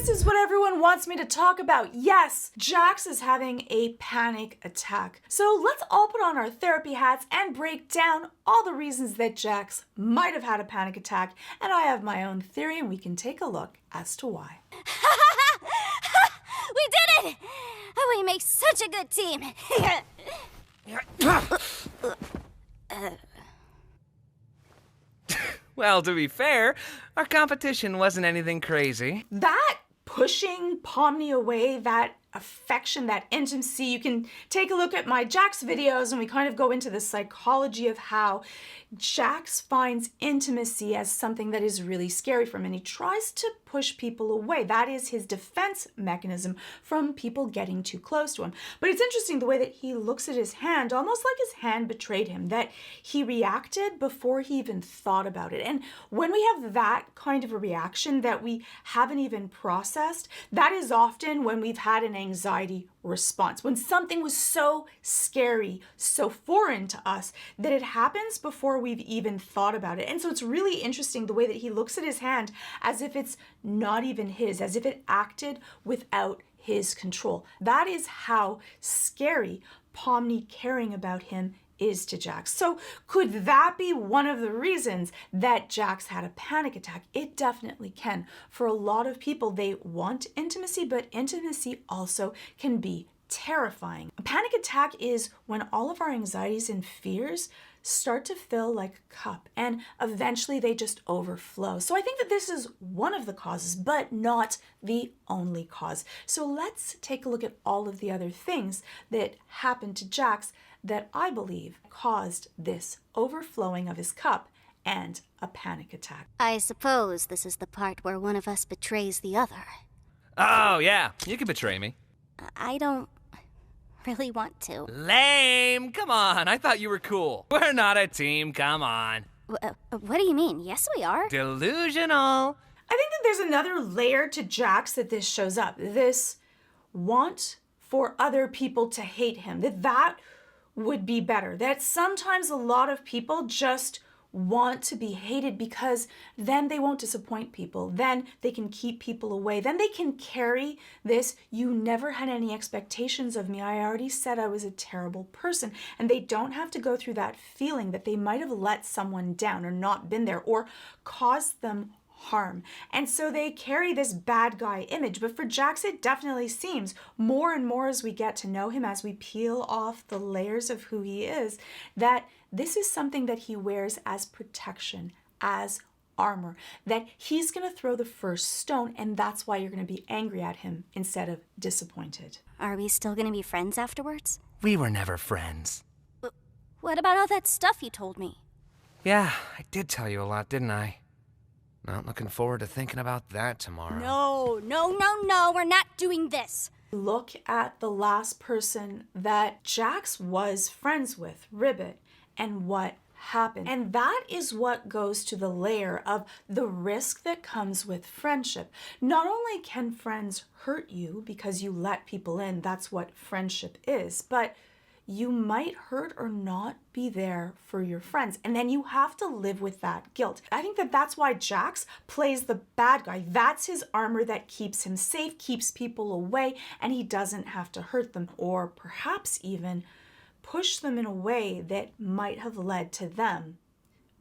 this is what everyone wants me to talk about. Yes, Jax is having a panic attack. So let's all put on our therapy hats and break down all the reasons that Jax might have had a panic attack. And I have my own theory, and we can take a look as to why. We did it! We make such a good team. Well, to be fair, our competition wasn't anything crazy. That pushing Pomni away, that affection, that intimacy, you can take a look at my Jax videos and we kind of go into the psychology of how Jax finds intimacy as something that is really scary for him, and he tries to push people away. That is his defense mechanism from people getting too close to him. But it's interesting the way that he looks at his hand, almost like his hand betrayed him, that he reacted before he even thought about it. And when we have that kind of a reaction that we haven't even processed, that is often when we've had an anxiety response, when something was so scary, so foreign to us, that it happens before we've even thought about it. And so it's really interesting the way that he looks at his hand as if it's not even his, as if it acted without his control. That is how scary Pomni caring about him is to Jax. So could that be one of the reasons that Jax had a panic attack? It definitely can. For a lot of people, they want intimacy, but intimacy also can be terrifying. A panic attack is when all of our anxieties and fears start to fill like a cup, and eventually they just overflow. So I think that this is one of the causes, but not the only cause. So let's take a look at all of the other things that happened to Jax that I believe caused this overflowing of his cup and a panic attack. I suppose this is the part where one of us betrays the other. Oh, yeah, you can betray me. I don't really want to. Lame! Come on, I thought you were cool. We're not a team, come on. What do you mean? Yes, we are. Delusional. I think that there's another layer to Jax that this shows up. This want for other people to hate him. That would be better. That sometimes a lot of people just want to be hated because then they won't disappoint people. Then they can keep people away. Then they can carry this, you never had any expectations of me. I already said I was a terrible person. And they don't have to go through that feeling that they might have let someone down or not been there or caused them harm. And so they carry this bad guy image. But for Jax, it definitely seems more and more as we get to know him, as we peel off the layers of who he is, that this is something that he wears as protection, as armor, that he's going to throw the first stone, and that's why you're going to be angry at him instead of disappointed. Are we still going to be friends afterwards? We were never friends. What about all that stuff you told me? Yeah, I did tell you a lot, didn't I? Not looking forward to thinking about that tomorrow. No, we're not doing this. Look at the last person that Jax was friends with, Ribbit, and what happened. And that is what goes to the layer of the risk that comes with friendship. Not only can friends hurt you because you let people in, that's what friendship is, but you might hurt or not be there for your friends. And then you have to live with that guilt. I think that that's why Jax plays the bad guy. That's his armor that keeps him safe, keeps people away, and he doesn't have to hurt them or perhaps even push them in a way that might have led to them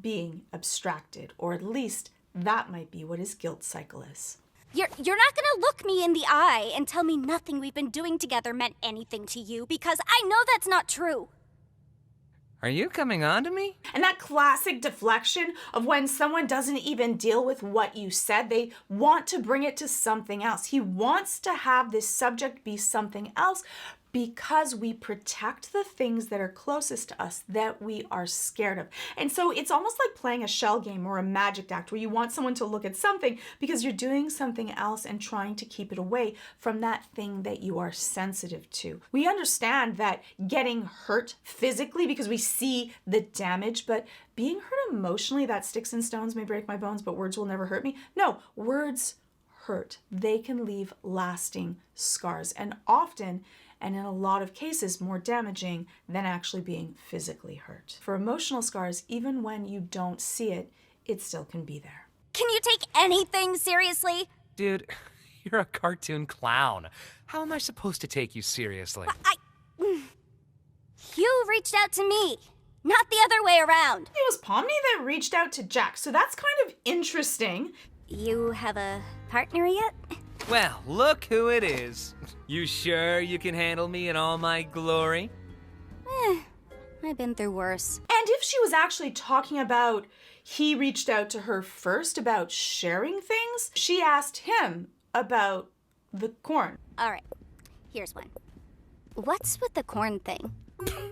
being abstracted, or at least that might be what his guilt cycle is. You're not gonna look me in the eye and tell me nothing we've been doing together meant anything to you, because I know that's not true. Are you coming on to me? And that classic deflection of when someone doesn't even deal with what you said, they want to bring it to something else. He wants to have this subject be something else because we protect the things that are closest to us that we are scared of. And so it's almost like playing a shell game or a magic act where you want someone to look at something because you're doing something else and trying to keep it away from that thing that you are sensitive to. We understand that getting hurt physically because we see the damage, but being hurt emotionally, that sticks and stones may break my bones, but words will never hurt me. No, words hurt. They can leave lasting scars, and often, and in a lot of cases, more damaging than actually being physically hurt. For emotional scars, even when you don't see it, it still can be there. Can you take anything seriously? Dude, You're a cartoon clown. How am I supposed to take you seriously? You reached out to me, not the other way around. It was Pomni that reached out to Jax, so that's kind of interesting. You have a partner yet? Well, look who it is. You sure you can handle me in all my glory? I've been through worse. And if she was actually talking about he reached out to her first about sharing things, she asked him about the corn. All right, here's one. What's with the corn thing?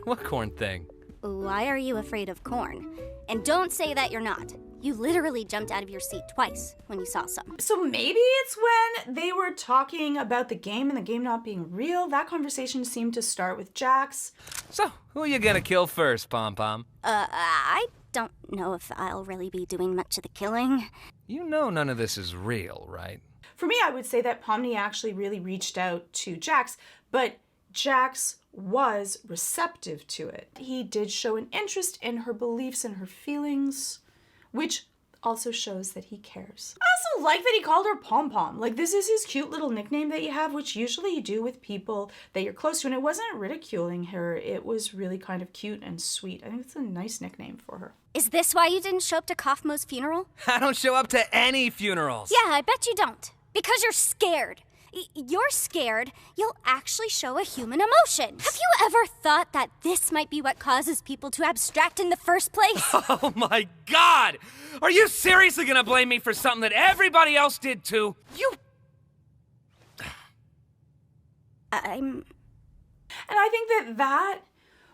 What corn thing? Why are you afraid of corn? And don't say that you're not. You literally jumped out of your seat twice when you saw some. So maybe it's when they were talking about the game and the game not being real. That conversation seemed to start with Jax. So, who are you gonna kill first, Pom-Pom? I don't know if I'll really be doing much of the killing. You know none of this is real, right? For me, I would say that Pomni actually really reached out to Jax, but Jax was receptive to it. He did show an interest in her beliefs and her feelings, which also shows that he cares. I also like that he called her Pom Pom. Like, this is his cute little nickname that you have, which usually you do with people that you're close to, and it wasn't ridiculing her. It was really kind of cute and sweet. I think it's a nice nickname for her. Is this why you didn't show up to Kaufmo's funeral? I don't show up to any funerals. Yeah, I bet you don't. Because you're scared. You're scared you'll actually show a human emotion. Have you ever thought that this might be what causes people to abstract in the first place? Oh my God! Are you seriously gonna blame me for something that everybody else did too? You... And I think that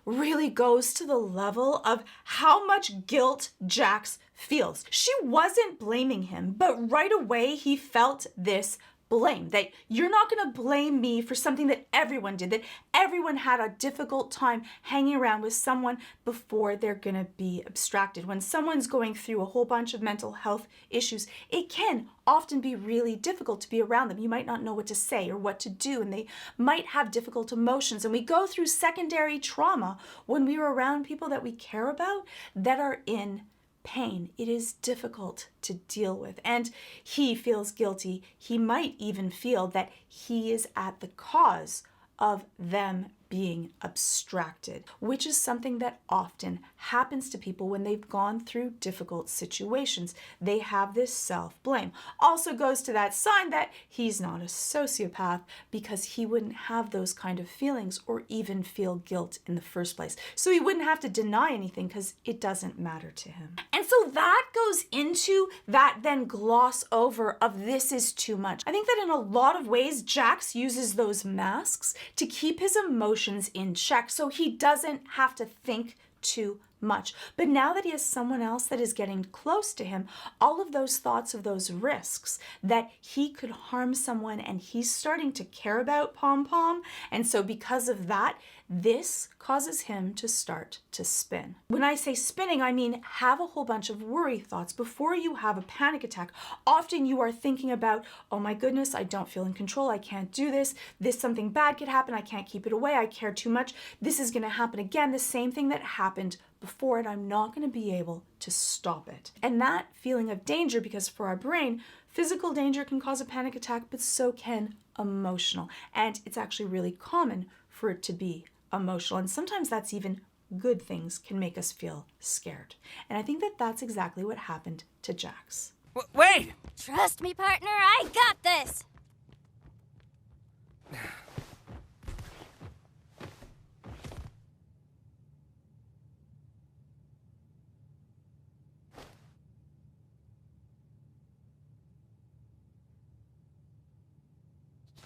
really goes to the level of how much guilt Jax feels. She wasn't blaming him, but right away he felt this blame, that you're not going to blame me for something that everyone did, that everyone had a difficult time hanging around with someone before they're going to be abstracted. When someone's going through a whole bunch of mental health issues, it can often be really difficult to be around them. You might not know what to say or what to do, and they might have difficult emotions. And we go through secondary trauma when we are around people that we care about that are in pain. It is difficult to deal with, and he feels guilty. He might even feel that he is at the cause of them being abstracted, which is something that often happens to people when they've gone through difficult situations. They have this self-blame. Also goes to that sign that he's not a sociopath, because he wouldn't have those kind of feelings or even feel guilt in the first place. So he wouldn't have to deny anything because it doesn't matter to him. And so that goes into that then gloss over of this is too much. I think that in a lot of ways, Jax uses those masks to keep his emotions in check so he doesn't have to think too much. But now that he has someone else that is getting close to him, all of those thoughts of those risks that he could harm someone, and he's starting to care about Pom Pom, and so because of that, this causes him to start to spin. When I say spinning, I mean have a whole bunch of worry thoughts before you have a panic attack. Often you are thinking about, oh my goodness, I don't feel in control, I can't do this, something bad could happen, I can't keep it away, I care too much, this is gonna happen again, the same thing that happened before it, I'm not gonna be able to stop it. And that feeling of danger, because for our brain, physical danger can cause a panic attack, but so can emotional. And it's actually really common for it to be emotional. And sometimes that's even good things can make us feel scared. And I think that that's exactly what happened to Jax. Wait! Trust me, partner, I got this!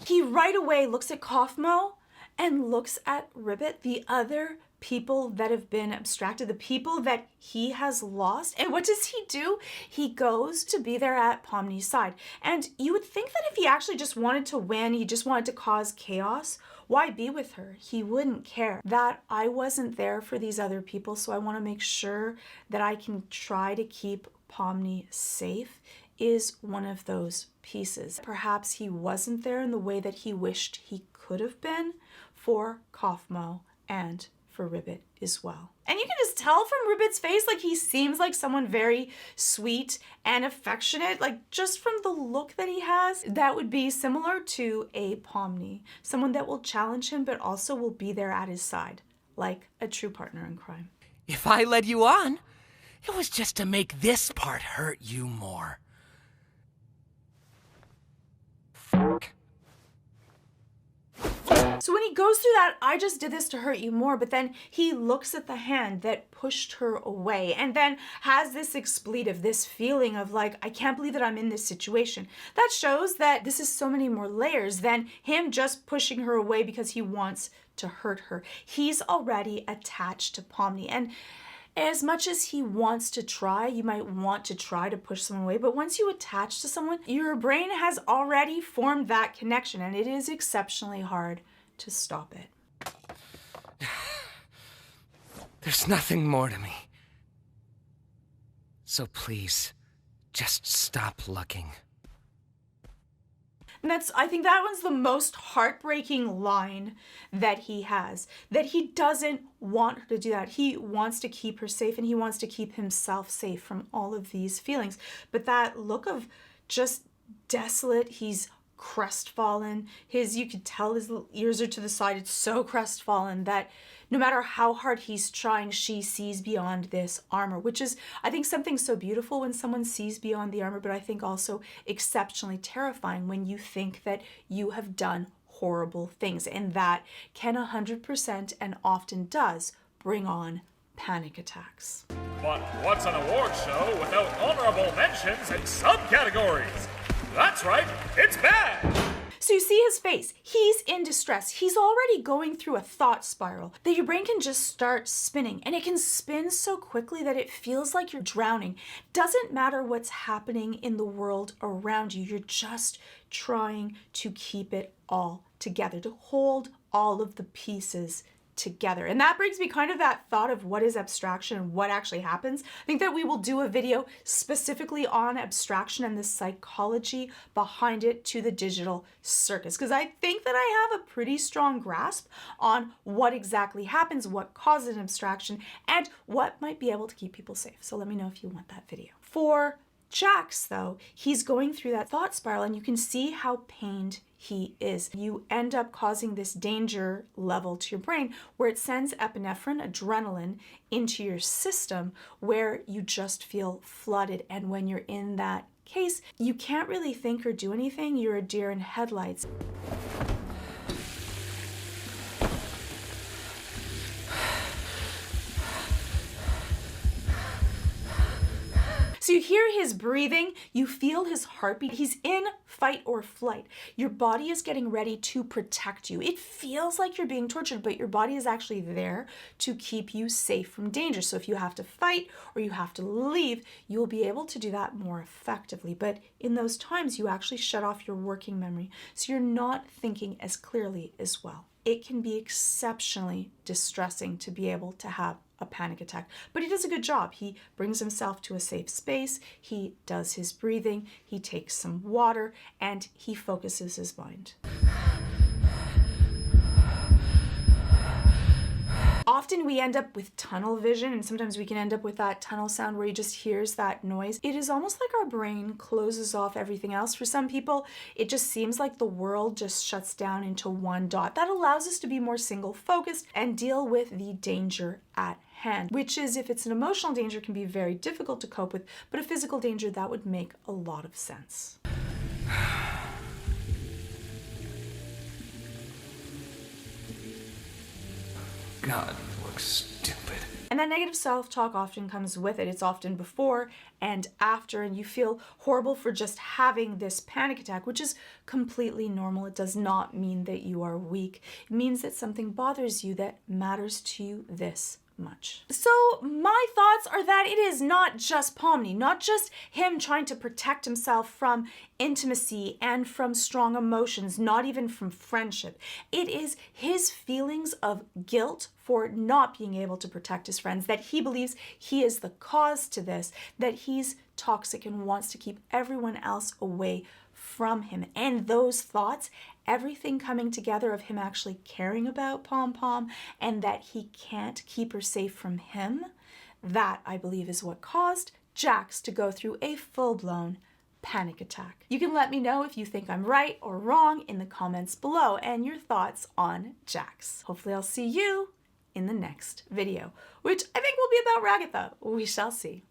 He right away looks at Kaufmo and looks at Ribbit, the other people that have been abstracted, the people that he has lost. And what does he do? He goes to be there at Pomni's side. And you would think that if he actually just wanted to win, he just wanted to cause chaos, why be with her? He wouldn't care. That I wasn't there for these other people, so I want to make sure that I can try to keep Pomni safe, is one of those pieces. Perhaps he wasn't there in the way that he wished he could have been for Kaufmo and for Ribbit as well. And you can just tell from Rupit's face, like, he seems like someone very sweet and affectionate, like, just from the look that he has. That would be similar to a Pomni, someone that will challenge him but also will be there at his side, like a true partner in crime. If I led you on, it was just to make this part hurt you more. So when he goes through that, I just did this to hurt you more, but then he looks at the hand that pushed her away and then has this expletive, this feeling of like, I can't believe that I'm in this situation. That shows that this is so many more layers than him just pushing her away because he wants to hurt her. He's already attached to Pomni, and as much as he wants to try, you might want to try to push someone away, but once you attach to someone, your brain has already formed that connection, and it is exceptionally hard to stop it. There's nothing more to me. So please, just stop looking. And I think that one's the most heartbreaking line that he has, that he doesn't want her to do that. He wants to keep her safe and he wants to keep himself safe from all of these feelings. But that look of just desolate, he's crestfallen. You could tell his ears are to the side. It's so crestfallen that no matter how hard he's trying, she sees beyond this armor, which is, I think, something so beautiful when someone sees beyond the armor, but I think also exceptionally terrifying when you think that you have done horrible things. And that can 100% and often does bring on panic attacks. But what's an award show without honorable mentions and subcategories? That's right, it's bad! So you see his face. He's in distress. He's already going through a thought spiral that your brain can just start spinning, and it can spin so quickly that it feels like you're drowning. Doesn't matter what's happening in the world around you. You're just trying to keep it all together, to hold all of the pieces together. And that brings me kind of that thought of what is abstraction and what actually happens. I think that we will do a video specifically on abstraction and the psychology behind it to the digital circus, because I think that I have a pretty strong grasp on what exactly happens, what causes an abstraction, and what might be able to keep people safe. So let me know if you want that video. For Jax, though, he's going through that thought spiral, and you can see how pained he is. You end up causing this danger level to your brain where it sends epinephrine, adrenaline, into your system where you just feel flooded. And when you're in that case, you can't really think or do anything. You're a deer in headlights. So you hear his breathing, you feel his heartbeat. He's in fight or flight. Your body is getting ready to protect you. It feels like you're being tortured, but your body is actually there to keep you safe from danger. So if you have to fight or you have to leave, you'll be able to do that more effectively. But in those times, you actually shut off your working memory. So you're not thinking as clearly as well. It can be exceptionally distressing to be able to have a panic attack, but he does a good job. He brings himself to a safe space, he does his breathing, he takes some water, and he focuses his mind. Often we end up with tunnel vision, and sometimes we can end up with that tunnel sound where he just hears that noise. It is almost like our brain closes off everything else. For some people, it just seems like the world just shuts down into one dot. That allows us to be more single focused and deal with the danger at hand, which is, if it's an emotional danger, can be very difficult to cope with, but a physical danger, that would make a lot of sense. God, you look stupid. And that negative self-talk often comes with it. It's often before and after, and you feel horrible for just having this panic attack, which is completely normal. It does not mean that you are weak. It means that something bothers you that matters to you this much. So my thoughts are that it is not just Pomni, not just him trying to protect himself from intimacy and from strong emotions, not even from friendship. It is his feelings of guilt for not being able to protect his friends, that he believes he is the cause to this, that he's toxic and wants to keep everyone else away from him. And those thoughts everything coming together of him actually caring about Pom Pom and that he can't keep her safe from him, that I believe is what caused Jax to go through a full-blown panic attack. You can let me know if you think I'm right or wrong in the comments below and your thoughts on Jax. Hopefully I'll see you in the next video, which I think will be about Ragatha. We shall see.